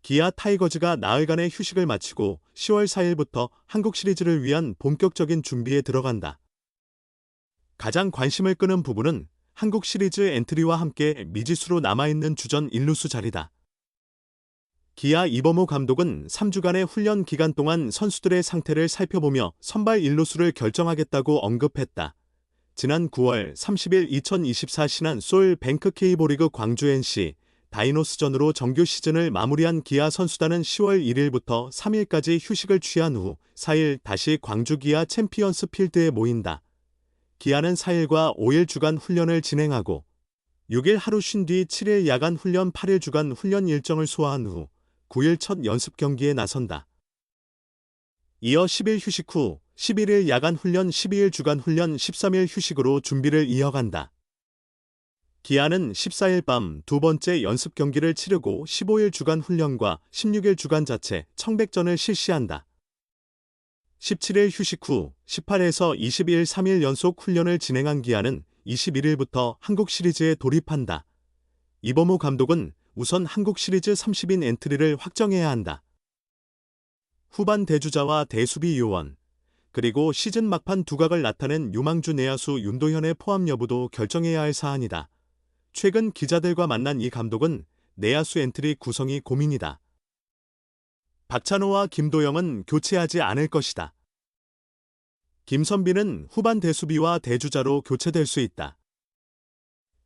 기아 타이거즈가 나흘간의 휴식을 마치고 10월 4일부터 한국 시리즈를 위한 본격적인 준비에 들어간다. 가장 관심을 끄는 부분은 한국 시리즈 엔트리와 함께 미지수로 남아있는 주전 1루수 자리다. 기아 이범호 감독은 3주간의 훈련 기간 동안 선수들의 상태를 살펴보며 선발 1루수를 결정하겠다고 언급했다. 지난 9월 30일 2024 신한 소일 뱅크 K리그 광주 NC 다이노스전으로 정규 시즌을 마무리한 기아 선수단은 10월 1일부터 3일까지 휴식을 취한 후 4일 다시 광주 기아 챔피언스 필드에 모인다. 기아는 4일과 5일 주간 훈련을 진행하고 6일 하루 쉰 뒤 7일 야간 훈련 8일 주간 훈련 일정을 소화한 후 9일 첫 연습 경기에 나선다. 이어 10일 휴식 후 11일 야간 훈련 12일 주간 훈련 13일 휴식으로 준비를 이어간다. 기아는 14일 밤 두 번째 연습 경기를 치르고 15일 주간 훈련과 16일 주간 자체 청백전을 실시한다. 17일 휴식 후 18에서 20일 3일 연속 훈련을 진행한 기아는 21일부터 한국 시리즈에 돌입한다. 이범호 감독은 우선 한국 시리즈 30인 엔트리를 확정해야 한다. 후반 대주자와 대수비 요원, 그리고 시즌 막판 두각을 나타낸 유망주 내야수 윤도현의 포함 여부도 결정해야 할 사안이다. 최근 기자들과 만난 이 감독은 내야수 엔트리 구성이 고민이다. 박찬호와 김도영은 교체하지 않을 것이다. 김선빈은 후반 대수비와 대주자로 교체될 수 있다.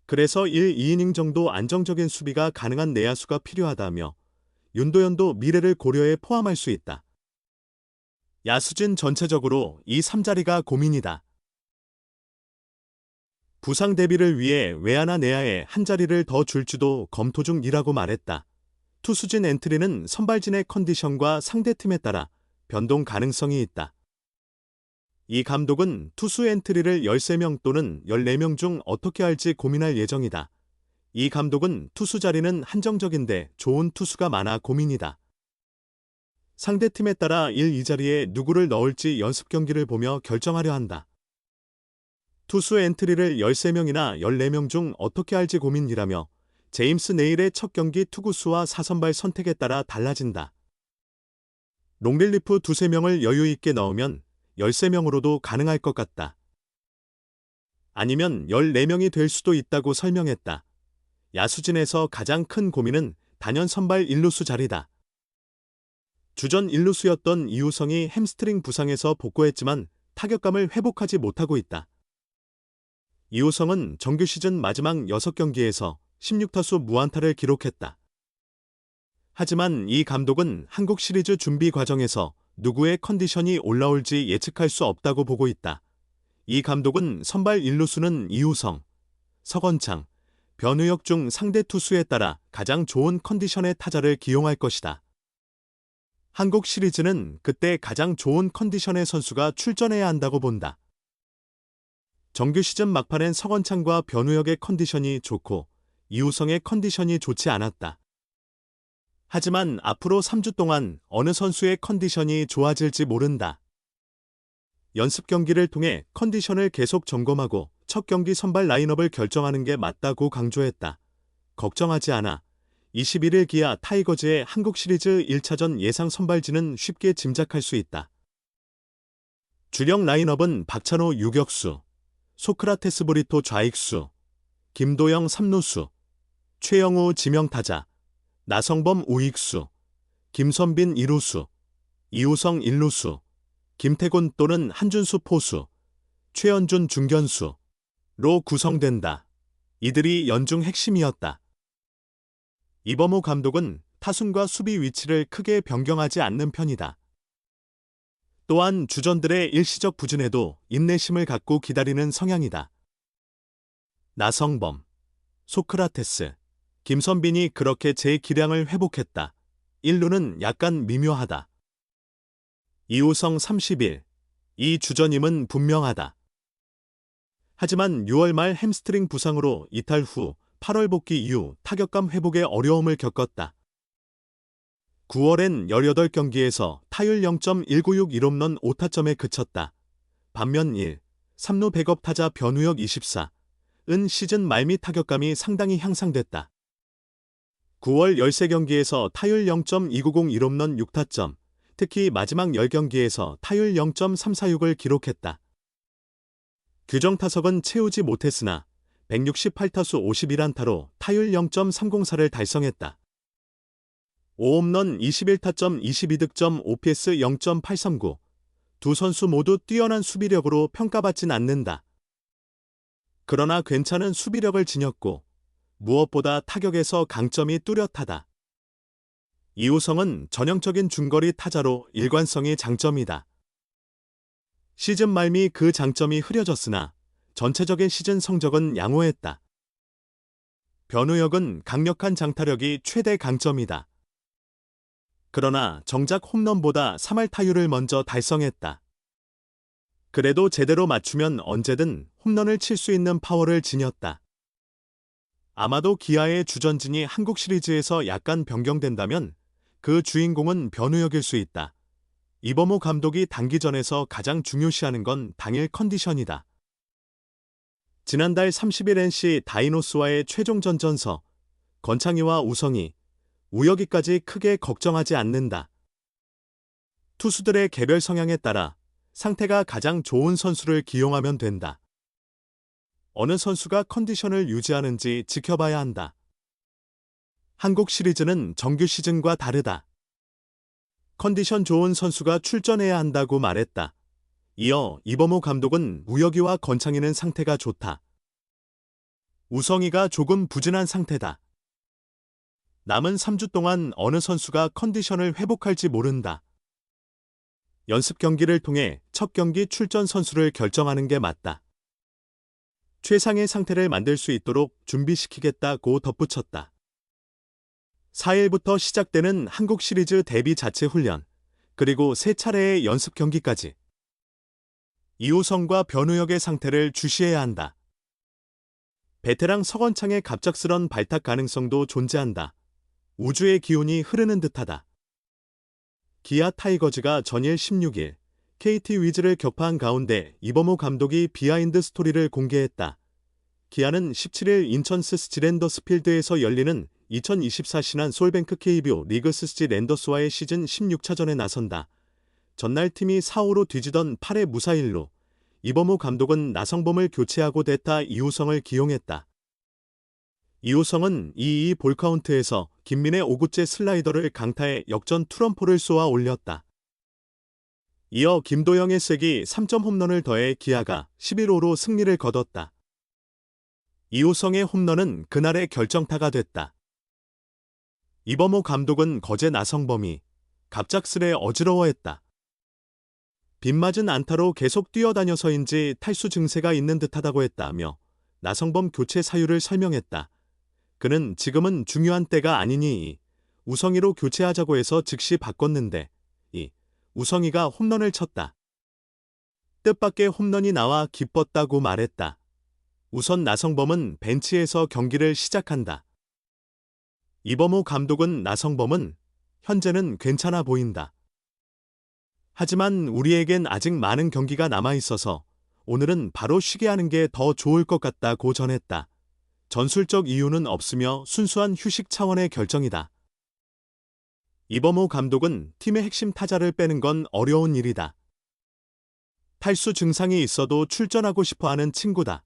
그래서 1, 2이닝 정도 안정적인 수비가 가능한 내야수가 필요하다며 윤도현도 미래를 고려해 포함할 수 있다. 야수진 전체적으로 이 3자리가 고민이다. 부상 대비를 위해 외야나 내야에 한 자리를 더 줄지도 검토 중이라고 말했다. 투수진 엔트리는 선발진의 컨디션과 상대팀에 따라 변동 가능성이 있다. 이 감독은 투수 엔트리를 13명 또는 14명 중 어떻게 할지 고민할 예정이다. 이 감독은 투수 자리는 한정적인데 좋은 투수가 많아 고민이다. 상대팀에 따라 1, 2자리에 누구를 넣을지 연습 경기를 보며 결정하려 한다. 투수 엔트리를 13명이나 14명 중 어떻게 할지 고민이라며 제임스 네일의 첫 경기 투구수와 4선발 선택에 따라 달라진다. 롱릴리프 2~3명을 여유 있게 넣으면 13명으로도 가능할 것 같다. 아니면 14명이 될 수도 있다고 설명했다. 야수진에서 가장 큰 고민은 단연 선발 1루수 자리다. 주전 1루수였던 이우성이 햄스트링 부상에서 복구했지만 타격감을 회복하지 못하고 있다. 이우성은 정규 시즌 마지막 6경기에서 16타수 무안타를 기록했다. 하지만 이 감독은 한국 시리즈 준비 과정에서 누구의 컨디션이 올라올지 예측할 수 없다고 보고 있다. 이 감독은 선발 1루수는 이우성, 서건창, 변우혁 중 상대 투수에 따라 가장 좋은 컨디션의 타자를 기용할 것이다. 한국 시리즈는 그때 가장 좋은 컨디션의 선수가 출전해야 한다고 본다. 정규 시즌 막판엔 서건창과 변우혁의 컨디션이 좋고 이우성의 컨디션이 좋지 않았다. 하지만 앞으로 3주 동안 어느 선수의 컨디션이 좋아질지 모른다. 연습 경기를 통해 컨디션을 계속 점검하고 첫 경기 선발 라인업을 결정하는 게 맞다고 강조했다. 걱정하지 않아. 21일 기아 타이거즈의 한국 시리즈 1차전 예상 선발진은 쉽게 짐작할 수 있다. 주력 라인업은 박찬호 유격수, 소크라테스 브리토 좌익수, 김도영 3루수, 최영우 지명타자, 나성범 우익수, 김선빈 2루수, 이우성 1루수, 김태곤 또는 한준수 포수, 최연준 중견수로 구성된다. 이들이 연중 핵심이었다. 이범호 감독은 타순과 수비 위치를 크게 변경하지 않는 편이다. 또한 주전들의 일시적 부진에도 인내심을 갖고 기다리는 성향이다. 나성범, 소크라테스, 김선빈이 그렇게 제 기량을 회복했다. 1루는 약간 미묘하다. 이우성 30일, 이 주전임은 분명하다. 하지만 6월 말 햄스트링 부상으로 이탈 후 8월 복귀 이후 타격감 회복에 어려움을 겪었다. 9월엔 18경기에서 타율 0.196 1홈런 5타점에 그쳤다. 반면 1, 3루 백업 타자 변우혁 24은 시즌 말미 타격감이 상당히 향상됐다. 9월 13경기에서 타율 0.290 1홈런 6타점, 특히 마지막 10경기에서 타율 0.346을 기록했다. 규정 타석은 채우지 못했으나 168타수 51안타로 타율 0.304를 달성했다. 5홈런 21타점 22득점 OPS 0.839. 두 선수 모두 뛰어난 수비력으로 평가받진 않는다. 그러나 괜찮은 수비력을 지녔고 무엇보다 타격에서 강점이 뚜렷하다. 이우성은 전형적인 중거리 타자로 일관성이 장점이다. 시즌 말미 그 장점이 흐려졌으나 전체적인 시즌 성적은 양호했다. 변우혁은 강력한 장타력이 최대 강점이다. 그러나 정작 홈런보다 3할 타율을 먼저 달성했다. 그래도 제대로 맞추면 언제든 홈런을 칠 수 있는 파워를 지녔다. 아마도 기아의 주전진이 한국 시리즈에서 약간 변경된다면 그 주인공은 변우혁일 수 있다. 이범호 감독이 단기전에서 가장 중요시하는 건 당일 컨디션이다. 지난달 30일 NC 다이노스와의 최종 전전서, 건창희와 우성희, 우혁이까지 크게 걱정하지 않는다. 투수들의 개별 성향에 따라 상태가 가장 좋은 선수를 기용하면 된다. 어느 선수가 컨디션을 유지하는지 지켜봐야 한다. 한국 시리즈는 정규 시즌과 다르다. 컨디션 좋은 선수가 출전해야 한다고 말했다. 이어 이범호 감독은 우혁이와 건창희는 상태가 좋다. 우성희가 조금 부진한 상태다. 남은 3주 동안 어느 선수가 컨디션을 회복할지 모른다. 연습 경기를 통해 첫 경기 출전 선수를 결정하는 게 맞다. 최상의 상태를 만들 수 있도록 준비시키겠다고 덧붙였다. 4일부터 시작되는 한국 시리즈 데뷔 자체 훈련, 그리고 3차례의 연습 경기까지. 이우성과 변우혁의 상태를 주시해야 한다. 베테랑 서건창의 갑작스런 발탁 가능성도 존재한다. 우주의 기운이 흐르는 듯하다. 기아 타이거즈가 전일 16일 KT 위즈를 격파한 가운데 이범호 감독이 비하인드 스토리를 공개했다. 기아는 17일 인천 스스지 랜더스 필드에서 열리는 2024 신한 솔뱅크 KBO 리그 스스지 랜더스와의 시즌 16차전에 나선다. 전날 팀이 4-5로 뒤지던 8회 무사일로 이범호 감독은 나성범을 교체하고 대타 이우성을 기용했다. 이우성은 2-2 볼카운트에서 김민의 5구째 슬라이더를 강타해 역전 투런포를 쏘아 올렸다. 이어 김도영의 쐐기 3점 홈런을 더해 기아가 11-5로 승리를 거뒀다. 이우성의 홈런은 그날의 결정타가 됐다. 이범호 감독은 거제 나성범이 갑작스레 어지러워했다. 빗맞은 안타로 계속 뛰어다녀서인지 탈수 증세가 있는 듯하다고 했다며 나성범 교체 사유를 설명했다. 그는 지금은 중요한 때가 아니니 우성희로 교체하자고 해서 즉시 바꿨는데 우성희가 홈런을 쳤다. 뜻밖의 홈런이 나와 기뻤다고 말했다. 우선 나성범은 벤치에서 경기를 시작한다. 이범호 감독은 나성범은 현재는 괜찮아 보인다. 하지만 우리에겐 아직 많은 경기가 남아있어서 오늘은 바로 쉬게 하는 게 더 좋을 것 같다고 전했다. 전술적 이유는 없으며 순수한 휴식 차원의 결정이다. 이범호 감독은 팀의 핵심 타자를 빼는 건 어려운 일이다. 탈수 증상이 있어도 출전하고 싶어하는 친구다.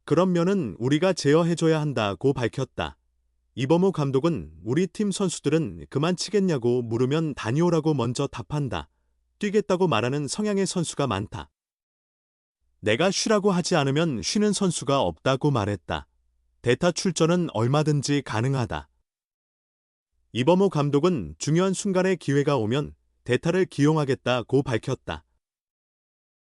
그런 면은 우리가 제어해줘야 한다고 밝혔다. 이범호 감독은 우리 팀 선수들은 그만 치겠냐고 물으면 다녀오라고 먼저 답한다. 뛰겠다고 말하는 성향의 선수가 많다. 내가 쉬라고 하지 않으면 쉬는 선수가 없다고 말했다. 대타 출전은 얼마든지 가능하다. 이범호 감독은 중요한 순간에 기회가 오면 대타를 기용하겠다고 밝혔다.